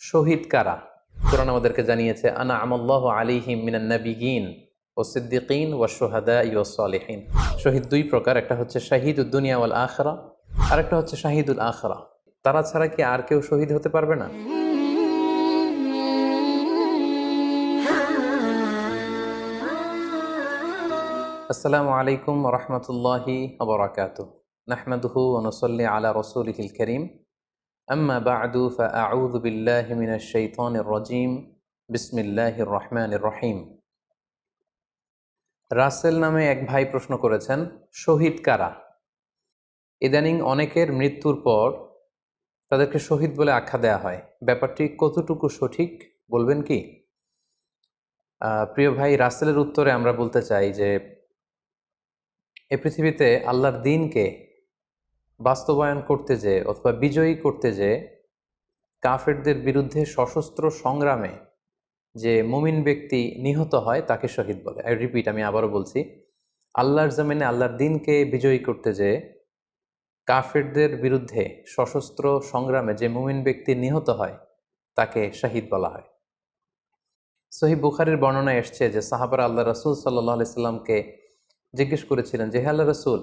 শহীদ কারা? কোরআন আমাদেরকে জানিয়েছে আনা আমাল্লাহু আলাইহিম মিনান নাবিয়িন ও সিদ্দিকিন ওয়া শুহাদা ওয়াস সালিহিন। শহীদ দুই প্রকার, একটা হচ্ছে শাহিদুদ দুনিয়া ওয়াল আখিরা, আর একটা হচ্ছে শাহিদুল আখিরা। তারা ছাড়া কি আর কেউ শহীদ হতে পারবে না? আসসালামু আলাইকুম ওয়া রাহমাতুল্লাহি ওয়া বারাকাতুহু। নাহমাদুহু ওয়া নুসাল্লি আলা রাসূলিহিল কারীম। আম্মা বা'দু ফাআউযু বিল্লাহি মিনাশ শাইতানির রাজীম। বিসমিল্লাহির রহমানির রহিম। রাসেল নামে এক ভাই প্রশ্ন করেছেন, শহীদ কারা? ইদানিং অনেকের মৃত্যুর পর তাদেরকে শহীদ বলে আখ্যা দেয়া হয়। ব্যাপারটি কতটুকু সঠিক বলবেন কি? প্রিয় ভাই, রাসেলের উত্তরে আমরা বলতে চাই যে এ পৃথিবীতে আল্লাহর দ্বীনকে বাস্তবায়ন করতে যেয়ে অথবা বিজয়ী করতে যেয়ে কাফেরদের বিরুদ্ধে সশস্ত্র সংগ্রামে যে মুমিন ব্যক্তি নিহত হয় তাকে শহীদ বলে। আমি আবারও বলছি, আল্লাহর জমিনে আল্লাহর দ্বীনকে বিজয়ী করতে যেয়ে কাফেরদের বিরুদ্ধে সশস্ত্র সংগ্রামে যে মুমিন ব্যক্তি নিহত হয় তাকে শহীদ বলা হয়। সহিহ বুখারীর বর্ণনায় এসছে যে সাহাবারা আল্লাহ রাসূল সাল্লাল্লাহু আলাইহি সাল্লামকে জিজ্ঞেস করেছিলেন যে, হে আল্লাহ রাসূল,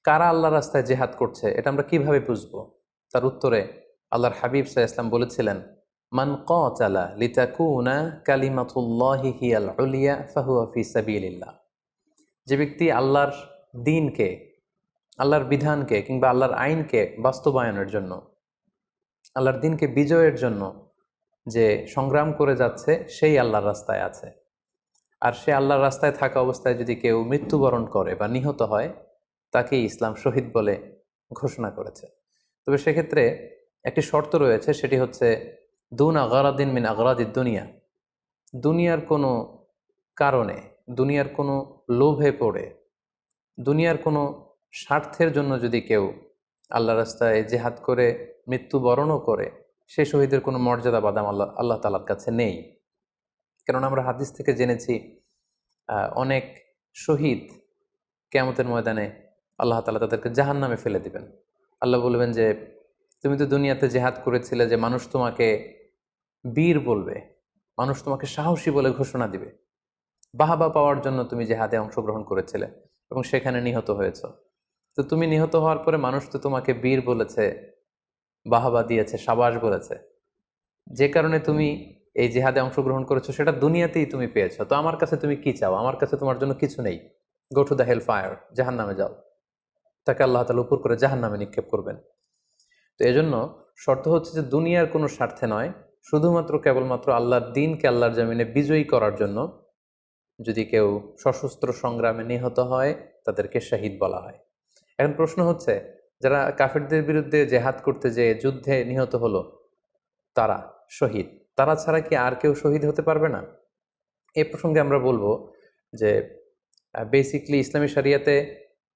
কারা আল্লাহর রাস্তায় জিহাদ করছে এটা আমরা কিভাবে বুঝবো? তার উত্তরে আল্লাহর হাবিব সাল্লাল্লাহু আলাইহি ওয়াসাল্লাম বলেছিলেন, মান কাতালা লিতাকুনা কালিমাতুল্লাহি হিয়াল উলিয়া ফাহুয়া ফি সাবিলিল্লাহ। যে ব্যক্তি আল্লাহর দ্বীনকে, আল্লাহর বিধানকে কিংবা আল্লাহর আইনকে বাস্তবায়নের জন্য, আল্লাহর দ্বীনকে বিজয়ের জন্য যে সংগ্রাম করে যাচ্ছে সেই আল্লাহর রাস্তায় আছে। আর সে আল্লাহর রাস্তায় থাকা অবস্থায় যদি কেউ মৃত্যুবরণ করে বা নিহত হয় তাকেই ইসলাম শহীদ বলে ঘোষণা করেছে। তবে সেক্ষেত্রে একটি শর্ত রয়েছে, সেটি হচ্ছে দুন আগারাদিন মিন আগারাদিদ দুনিয়া। দুনিয়ার কোনো কারণে, দুনিয়ার কোনো লোভে পড়ে, দুনিয়ার কোনো স্বার্থের জন্য যদি কেউ আল্লাহ রাস্তায় জেহাদ করে মৃত্যুবরণও করে, সে শহীদের কোনো মর্যাদা বাদাম আল্লাহ তাআলার কাছে নেই। কেননা আমরা হাদিস থেকে জেনেছি অনেক শহীদ কিয়ামতের ময়দানে আল্লাহ তাআলা তাদেরকে জাহান্নামে ফেলে দিবেন। আল্লাহ বলবেন যে, তুমি তো দুনিয়াতে জেহাদ করেছিলে যে মানুষ তোমাকে বীর বলবে, মানুষ তোমাকে সাহসী বলে ঘোষণা দিবে, বাহাবা পাওয়ার জন্য তুমি জেহাদে অংশগ্রহণ করেছিলে এবং সেখানে নিহত হয়েছ। তো তুমি নিহত হওয়ার পরে মানুষ তো তোমাকে বীর বলেছে, বাহাবা দিয়েছে, সাবাস বলেছে, যে কারণে তুমি এই জিহাদে অংশগ্রহণ করেছো সেটা দুনিয়াতেই তুমি পেয়েছো। তো আমার কাছে তুমি কি চাও? আমার কাছে তোমার জন্য কিছু নেই। Go to the hell fire, জাহান নামে যাও। তাকে আল্লাহ তাআলা উপর করে জাহান নামে নিক্ষেপ করবেন। তো এজন্য শর্ত হচ্ছে যে দুনিয়ার কোনো স্বার্থে নয়, শুধুমাত্র কেবলমাত্র আল্লাহর দ্বীনকে আল্লাহর জমিনে বিজয়ী করার জন্য যদি কেউ সশস্ত্র সংগ্রামে নিহত হয় তাদেরকে শহীদ বলা হয়। এখন প্রশ্ন হচ্ছে, যারা কাফেরদের বিরুদ্ধে জেহাদ করতে যেয়ে যুদ্ধে নিহত হলো তারা শহীদ, তারা ছাড়া কি আর কেউ শহীদ হতে পারবে না? এই প্রসঙ্গে আমরা বলবো যে বেসিকলি ইসলামী শরিয়াতে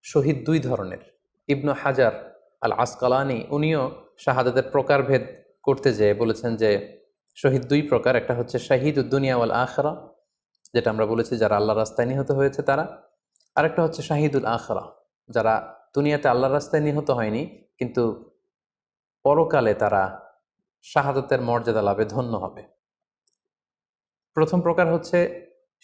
শহীদ দুই ধরনের। ইবনু হাজার আল আসকালানি উনিও শাহাদাতের প্রকারভেদ করতে যেয়ে বলেছেন যে শহীদ দুই প্রকার, একটা হচ্ছে শাহিদুদ দুনিয়া ওয়াল আখিরা, যেটা আমরা বলেছি যারা আল্লাহর রাস্তায় নিহত হয়েছে তারা। আরেকটা হচ্ছে শাহিদুল আখিরা, যারা দুনিয়াতে আল্লাহর রাস্তায় নিহত হয়নি কিন্তু পরকালে তারা শাহাদাতের মর্যাদা লাভে ধন্য হবে। প্রথম প্রকার হচ্ছে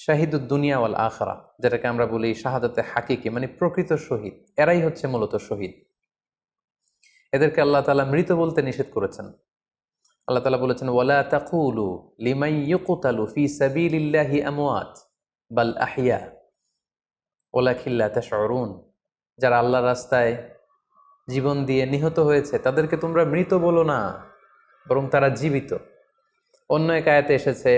শাহিদুদ দুনিয়া ওয়াল আখিরা, যেটাকে আমরা বলি শাহাদাতে হাকিকি, মানে প্রকৃত শহীদ। এরাই হচ্ছে মূলত শহীদ। এদেরকে আল্লাহ তাআলা মৃত বলতে নিষেধ করেছেন। আল্লাহ তাআলা বলেছেন, ওয়ালা তাকুলু লিমান ইউকতালু ফি সাবিলিল্লাহি আমওয়াত বাল আহইয়া ওয়ালাকিন লা তাশউরুন। যারা আল্লাহর রাস্তায় জীবন দিয়ে নিহত হয়েছে তাদেরকে তোমরা মৃত বলো না, বরং তারা জীবিত। অন্য এক আয়াতে এসেছে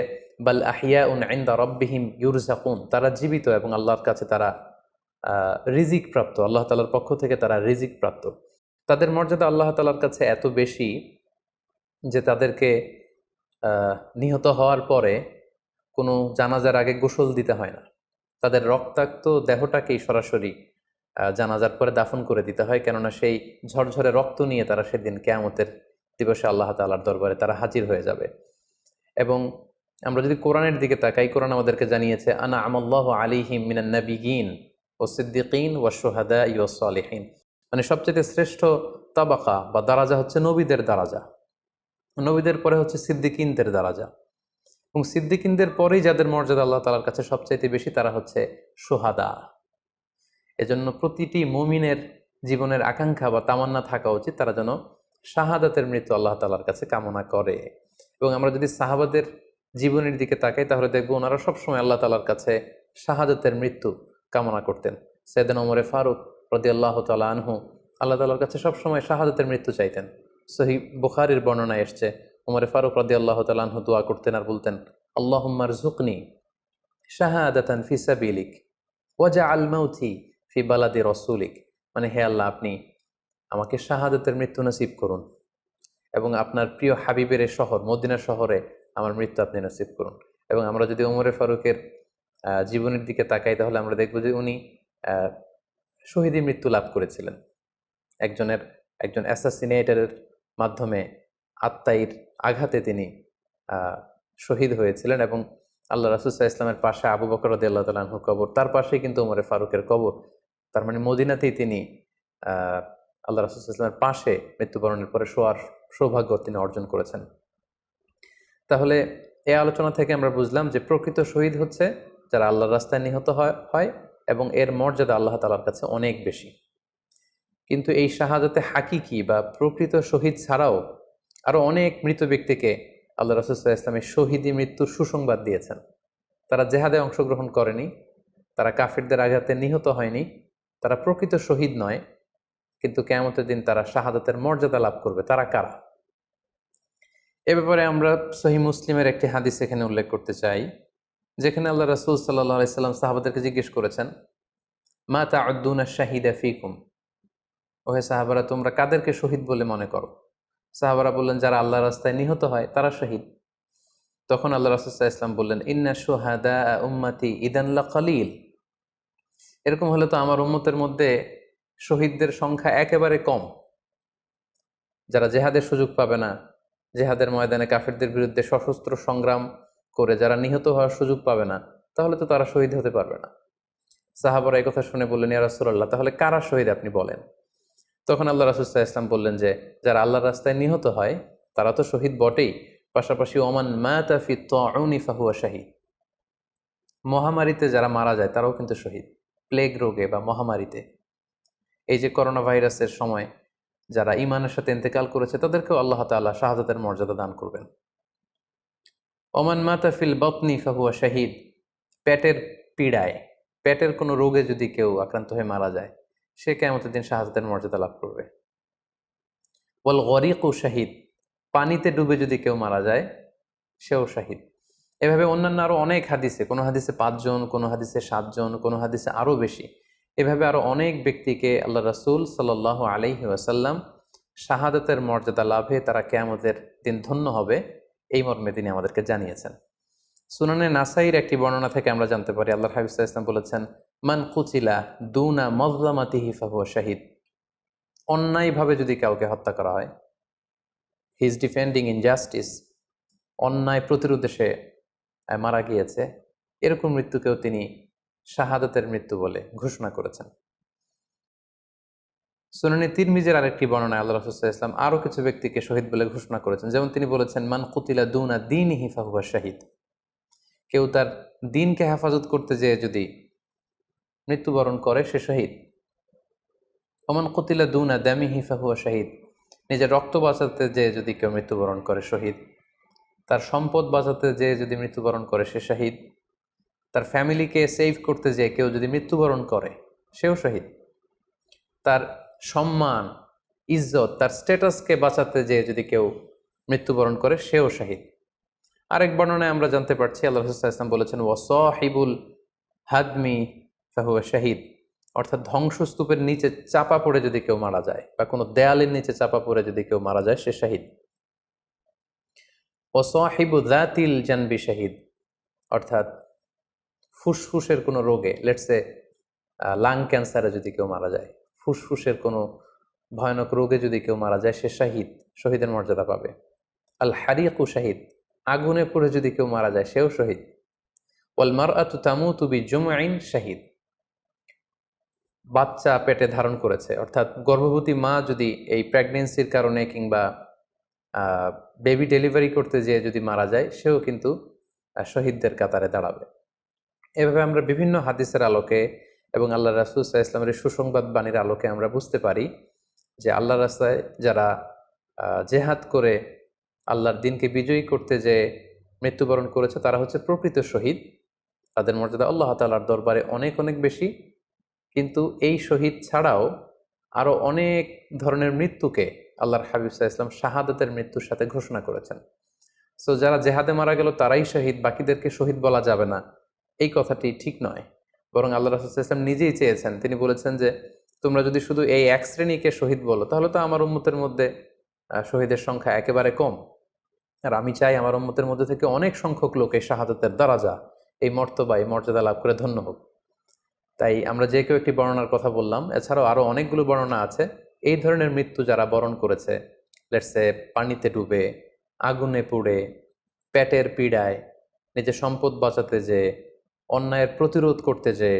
বাল আহিয়াউন ইনদা রাব্বিহিম ইউরযাকুন, তারা জীবিত এবং আল্লাহর কাছে তারা রিজিক প্রাপ্ত, আল্লাহ তাআলার পক্ষ থেকে তারা রিজিক প্রাপ্ত। তাদের মর্যাদা আল্লাহ তাআলার কাছে এত বেশি যে তাদেরকে নিহত হওয়ার পরে কোনো জানাজার আগে গোসল দিতে হয় না। তাদের রক্তাক্ত দেহটাকেই সরাসরি জানাজার পরে দাফন করে দিতে হয়, কেননা সেই ঝরঝরে রক্ত নিয়ে তারা সেদিন কিয়ামতের দিবসে আল্লাহ তাআলার দরবারে তারা হাজির হয়ে যাবে। এবং আমরা যদি কোরআনের দিকে তাকাই, কোরআন আমাদেরকে জানিয়েছে আনা আমাল্লাহু আলাইহিম মিনান নাবিয়িন ওয়াস সিদ্দিকিন ওয়াশ শুহাদা ওয়াস সালিহিন, মানে সবচেয়ে শ্রেষ্ঠ তাবাকা বা দারাজা হচ্ছে নবীদের দারাজা। নবীদের পরে হচ্ছে সিদ্দিকিনদের দরজা, এবং সিদ্দিকিনদের পরেই যাদের মর্যাদা আল্লাহ তাআলার কাছে সবচাইতে বেশি তারা হচ্ছে শুহাদা। এজন্য প্রতিটি মুমিনের জীবনের আকাঙ্ক্ষা বা তামান্না থাকা উচিত তারা যেন শাহাদাতের মৃত্যু আল্লাহ তাআলার কাছে কামনা করে। এবং আমরা যদি সাহাবাদের জীবনের দিকে তাকাই তাহলে দেখবো ওনারা সবসময় আল্লাহ তাআলার কাছে শাহাদাতের মৃত্যু কামনা করতেন। সাইয়েদনা ওমর ফারুক রাদিয়াল্লাহু তাআলা আনহু আল্লাহ তাআলার কাছে সবসময় শাহাদাতের মৃত্যু চাইতেন। সহিহ বুখারীর বর্ণনায় এসছে ওমর ফারুক রাদিয়াল্লাহু তাআলা আনহু দোয়া করতেন আর বলতেন, আল্লাহুম্মা রযুকনি শাহাদাতান ফি সাবিলিক ওয়াজআল মাউতি ফি বালাদি রাসূলিক, মানে হে আল্লাহ আপনি আমাকে শাহাদাতের মৃত্যু নসিব করুন এবং আপনার প্রিয় হাবিবের এই শহর মদিনা শহরে আমার মৃত্যু আপনি নসিব করুন। এবং আমরা যদি ওমরে ফারুকের জীবনের দিকে তাকাই তাহলে আমরা দেখব যে উনি শহীদী মৃত্যু লাভ করেছিলেন। একজন অ্যাসাসিনেটরের মাধ্যমে আত্মাইর আঘাতে তিনি শহীদ হয়েছিলেন। এবং আল্লাহ রাসূল সাল্লাল্লাহু আলাইহি ওয়াসাল্লামের পাশে আবু বকর রাদিয়াল্লাহু তাআলা আনহু কবর, তার পাশেই কিন্তু ওমরে ফারুকের কবর। তার মানে মদিনাতেই তিনি আল্লাহ রাসূল সাল্লাল্লাহু আলাইহি ওয়াসাল্লামের পাশে মৃত্যুবরণের পরে শোয়ার সৌভাগ্য তিনি অর্জন করেছেন। তাহলে এই আলোচনা থেকে আমরা বুঝলাম যে প্রকৃত শহীদ হচ্ছে যারা আল্লাহর রাস্তায় নিহত হয় এবং এর মর্যাদা আল্লাহ তাআলার কাছে অনেক বেশি। কিন্তু এই শাহাদাতে হাকিকি বা প্রকৃত শহীদ ছাড়াও আরো অনেক মৃত ব্যক্তিকে আল্লাহ রাসূল সাল্লাল্লাহু আলাইহি ওয়াসাল্লাম শহীদি মৃত্যুর সুসংবাদ দিয়েছেন। তারা জেহাদে অংশগ্রহণ করেনি, তারা কাফিরদের আঘাতে নিহত হয়নি, তারা প্রকৃত শহীদ নয়, কিন্তু কিয়ামতের দিন তারা শাহাদাতের মর্যাদা লাভ করবে। তারা কারা? এ ব্যাপারে আমরা সহিহ মুসলিমের একটি হাদিস এখানে উল্লেখ করতে চাই, যেখানে আল্লাহ রাসূল সাল্লাল্লাহু আলাইহি ওয়াসাল্লাম সাহাবাদেরকে জিজ্ঞেস করেছেন, মা তা'উদ্দুনা শাহিদা ফীকুম, ওহে সাহাবারা তোমরা কাদেরকে শহীদ বলে মনে করো? সাহাবারা বললেন যারা আল্লাহর রাস্তায় নিহত হয় তারা শহীদ। তখন আল্লাহ রাসূল সাল্লাল্লাহু আলাইহি ওয়াসাল্লাম বললেন, ইন্না শুহাদা উম্মতি ইদান লাকালিল, এরকম হলে তো আমার উম্মতের মধ্যে শহীদদের সংখ্যা একেবারে কম। যারা জেহাদের সুযোগ পাবে না, জেহাদের ময়দানে কাফিরদের বিরুদ্ধে সশস্ত্র সংগ্রাম করে যারা নিহত হওয়ার সুযোগ পাবে না, তাহলে তো তারা শহীদ হতে পারবে না। সাহাবারা এই কথা শুনে বললেন, ইয়া রাসূলুল্লাহ তাহলে কারা শহীদ আপনি বলেন। তখন আল্লাহ রাসূল সাল্লাল্লাহু আলাইহি ওয়াসাল্লাম বললেন যে যারা আল্লাহর রাস্তায় নিহত হয় তারা তো শহীদ বটেই, পাশাপাশি ওমান মাতা ফি তাউনি ফাহুয়া শাহীদ, মহামারীতে যারা মারা যায় তারাও কিন্তু শহীদ। প্লেগ রোগে বা মহামারীতে, এই যে করোনা ভাইরাসের সময় যারা ঈমানের সাথে ইন্তেকাল করেছে তাদেরকেও আল্লাহ তাআলা শাহাদাতের মর্যাদা দান করবেন। ওমান মাতা ফিল বাতনি ফাহুয়া শাহীদ, পেটের পীড়ায়, পেটের কোনো রোগে যদি কেউ আক্রান্ত হয়ে মারা যায় সে কিয়ামতের দিন শাহাদাতের মর্যাদা লাভ করবে। ওয়াল গরিকু শাহীদ, পানিতে ডুবে যদি কেউ মারা যায় সেও শাহীদ। এভাবে অন্যান্য আরো অনেক হাদিসে, কোনো হাদিসে 5 জন, কোনো হাদিসে 7 জন, কোনো হাদিসে আরো বেশি, এভাবে আরো অনেক ব্যক্তিকে আল্লাহ রাসূল সাল্লাল্লাহু আলাইহি ওয়াসাল্লাম শাহাদাতের মর্যাদা লাভে তারা কিয়ামতের দিন ধন্য হবে এই মর্মে তিনি আমাদেরকে জানিয়েছেন। সুনানে নাসাইর একটি বর্ণনা থেকে আমরা জানতে পারি আল্লাহর হাবিব সাল্লাল্লাহু আলাইহি ওয়াসাল্লাম বলেছেন, মান কুতিলা দুনা মাজলামাতিহি ফাহুয়া শাহীদ, অন্যায়ভাবে যদি কাউকে হত্যা করা হয়, হি ইজ ডিফেন্ডিং ইনজাস্টিস, অন্যায় প্রতিরোধে সে মারা গিয়েছে, এরকম মৃত্যুকেও তিনি শাহাদাতের মৃত্যু বলে ঘোষণা করেছেন। সুনানে তিরমিজির আরেকটি বর্ণনায় আল্লাহ রাসূল সাল্লাল্লাহু আলাইহি ওয়াসাল্লাম আরো কিছু ব্যক্তিকে শহীদ বলে ঘোষণা করেছেন। যেমন তিনি বলেছেন, মান কুতিলা দুনা দীনিহি ফাহুয়া শাহীদ, কেউ তার দ্বীনকে হেফাজত করতে যেয়ে যদি মৃত্যুবরণ করে সে শহীদ। ওমান কুতিলা দুনা দামিহি ফাহুয়া শাহীদ, নিজের রক্ত বাঁচাতে যেয়ে যদি কেউ মৃত্যুবরণ করে শহীদ। তার সম্পদ বাঁচাতে যেয়ে যদি মৃত্যুবরণ করে সে শহীদ। তার ফ্যামিলিকে সেভ করতে যেয়ে কেউ যদি মৃত্যুবরণ করে সেও শহীদ। তার সম্মান, ইজ্জত, তার স্ট্যাটাসকে বাঁচাতে যেয়ে যদি কেউ মৃত্যুবরণ করে সেও শহীদ। আরেক বর্ণনায় আমরা জানতে পারছি আল্লাহ রাসূল সাল্লাল্লাহু আলাইহি ওয়াসাল্লাম বলেছেন, ওয়াসাহিবুল হাদমি ফাহুয়া শাহীদ, অর্থাৎ ধ্বংসস্তূপের নিচে চাপা পড়ে যদি কেউ মারা যায় বা কোনো দেয়ালের নিচে চাপা পড়ে যদি কেউ মারা যায় সে শহীদ। ওয়াসাহিবু যাতিল জানবি শাহীদ, অর্থাৎ ফুসফুসের কোনো রোগে, লেটসে লাং ক্যান্সারে যদি কেউ মারা যায়, ফুসফুসের কোনো ভয়ানক রোগে যদি কেউ মারা যায় সে শাহীদ, শহীদের মর্যাদা পাবে। আল হারিকু শাহীদ, আগুনে পুড়ে যদি কেউ মারা যায় সেও শহীদ। ওয়াল মারআতু তামুতু বিজুমইন শাহীদ, বাচ্চা পেটে ধারণ করেছে, অর্থাৎ গর্ভবতী মা যদি এই প্রেগনেন্সির কারণে কিংবা বেবি ডেলিভারি করতে যেয়ে যদি মারা যায় সেও কিন্তু শহীদদের কাতারে দাঁড়াবে। এভাবে আমরা বিভিন্ন হাদিসের আলোকে এবং আল্লাহ রাসূল সাল্লাল্লাহু আলাইহি ওয়াসাল্লামের সুসংবাদ বাণীর আলোকে আমরা বুঝতে পারি যে আল্লাহর রাস্তায় যারা জেহাদ করে আল্লাহর দিনকে বিজয়ী করতে যে মৃত্যুবরণ করেছে তারা হচ্ছে প্রকৃত শহীদ। তাদের মর্যাদা আল্লাহ তাআলার দরবারে অনেক অনেক বেশি। কিন্তু এই শহীদ ছাড়াও আরও অনেক ধরনের মৃত্যুকে আল্লাহর হাবিব সাল্লাল্লাহু আলাইহি ওয়াসাল্লাম শাহাদাতের মৃত্যুর সাথে ঘোষণা করেছেন। সো যারা জেহাদে মারা গেল তারাই শহীদ, বাকিদেরকে শহীদ বলা যাবে না, এই কথাটি ঠিক নয়। বরং আল্লাহ রাসূল সাল্লাল্লাহু আলাইহি ওয়াসাল্লাম নিজেই চেয়েছেন, তিনি বলেছেন যে তোমরা যদি শুধু এই এক শ্রেণীকে শহীদ বলো তাহলে তো আমার উম্মতের মধ্যে শহীদের সংখ্যা একেবারে কম। আর আমি চাই আমার উম্মতের মধ্যে থেকে অনেক সংখ্যক লোক এই শাহাদাতের দারাজা, এই মর্তবা, এই মর্যাদা লাভ করে ধন্য হোক। তাই আমরা যে কেউ একটি বর্ণনার কথা বললাম, এছাড়াও আরও অনেকগুলো বর্ণনা আছে। এই ধরনের মৃত্যু যারা বরণ করেছে, লেটসে পানিতে ডুবে, আগুনে পুড়ে, পেটের পীড়ায়, নিজের সম্পদ বাঁচাতে যে, অন্যায়ের প্রতিরোধ করতে যে,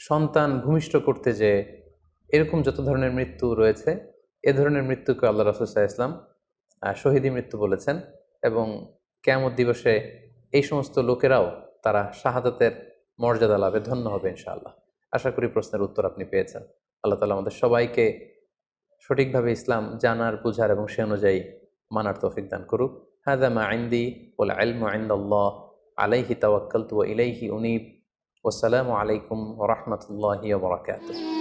সন্তান ভূমিষ্ঠ করতে যে, এরকম যত ধরনের মৃত্যু রয়েছে এ ধরনের মৃত্যুকে আল্লাহ রাসূল সাল্লাল্লাহু আলাইহি ওয়াসাল্লাম শহীদি মৃত্যু বলেছেন। এবং কিয়ামত দিবসে এই সমস্ত লোকেরাও তারা শাহাদাতের মর্যাদা লাভে ধন্য হবে ইনশাআল্লাহ। আশা করি প্রশ্নের উত্তর আপনি পেয়েছেন। আল্লাহ তাআলা আমাদের সবাইকে সঠিকভাবে ইসলাম জানার, বুঝার এবং সে অনুযায়ী মানার তৌফিক দান করুক। হাযা মা ইনদি ওয়াল ইলমু ইনদাল্লাহ আলাইহি তাওয়াক্কালতু ওয়া ইলাইহি উনীব। ওয়াসসালামু আলাইকুম ওয়া রাহমাতুল্লাহি ওয়া বারাকাতুহু।